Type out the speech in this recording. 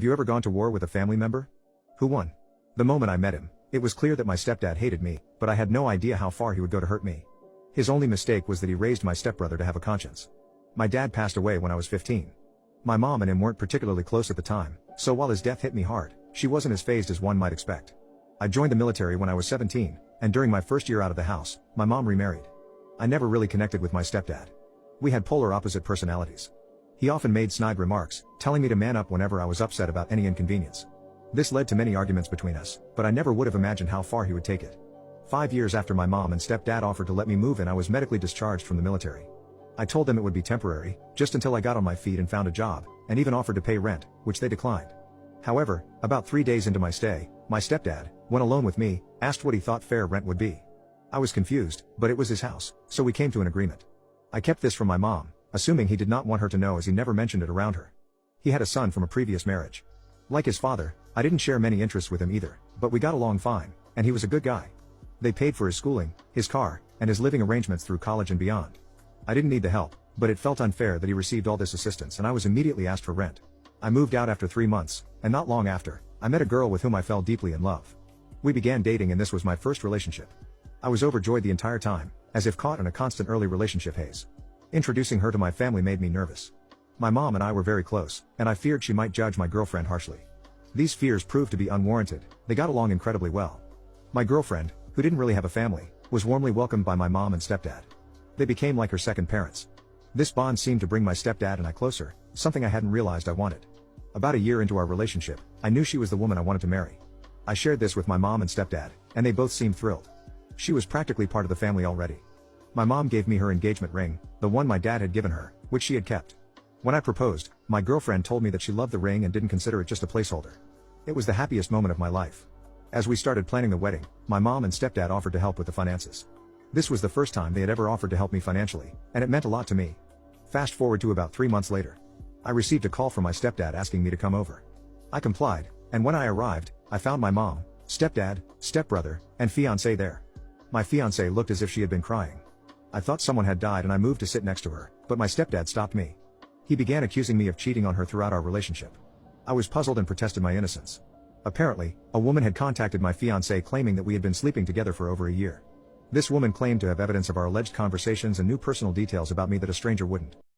Have you ever gone to war with a family member? Who won? The moment I met him, it was clear that my stepdad hated me, but I had no idea how far he would go to hurt me. His only mistake was that he raised my stepbrother to have a conscience. My dad passed away when I was 15. My mom and him weren't particularly close at the time, so while his death hit me hard, she wasn't as fazed as one might expect. I joined the military when I was 17, and during my first year out of the house, my mom remarried. I never really connected with my stepdad. We had polar opposite personalities. He often made snide remarks, telling me to man up whenever I was upset about any inconvenience. This led to many arguments between us, but I never would have imagined how far he would take it. 5 years after my mom and stepdad offered to let me move in, I was medically discharged from the military. I told them it would be temporary, just until I got on my feet and found a job, and even offered to pay rent, which they declined. However, about 3 days into my stay, my stepdad, when alone with me, asked what he thought fair rent would be. I was confused, but it was his house, so we came to an agreement. I kept this from my mom, assuming he did not want her to know, as he never mentioned it around her. He had a son from a previous marriage. Like his father, I didn't share many interests with him either, but we got along fine, and he was a good guy. They paid for his schooling, his car, and his living arrangements through college and beyond. I didn't need the help, but it felt unfair that he received all this assistance, and I was immediately asked for rent. I moved out after 3 months, and not long after, I met a girl with whom I fell deeply in love. We began dating, and this was my first relationship. I was overjoyed the entire time, as if caught in a constant early relationship haze. Introducing her to my family made me nervous. My mom and I were very close, and I feared she might judge my girlfriend harshly. These fears proved to be unwarranted. They got along incredibly well. My girlfriend, who didn't really have a family, was warmly welcomed by my mom and stepdad. They became like her second parents. This bond seemed to bring my stepdad and I closer, something I hadn't realized I wanted. About a year into our relationship, I knew she was the woman I wanted to marry. I shared this with my mom and stepdad, and they both seemed thrilled. She was practically part of the family already. My mom gave me her engagement ring, the one my dad had given her, which she had kept. When I proposed, my girlfriend told me that she loved the ring and didn't consider it just a placeholder. It was the happiest moment of my life. As we started planning the wedding, my mom and stepdad offered to help with the finances. This was the first time they had ever offered to help me financially, and it meant a lot to me. Fast forward to about 3 months later. I received a call from my stepdad asking me to come over. I complied, and when I arrived, I found my mom, stepdad, stepbrother, and fiancé there. My fiancé looked as if she had been crying. I thought someone had died and I moved to sit next to her, but my stepdad stopped me. He began accusing me of cheating on her throughout our relationship. I was puzzled and protested my innocence. Apparently, a woman had contacted my fiancé claiming that we had been sleeping together for over a year. This woman claimed to have evidence of our alleged conversations and knew personal details about me that a stranger wouldn't.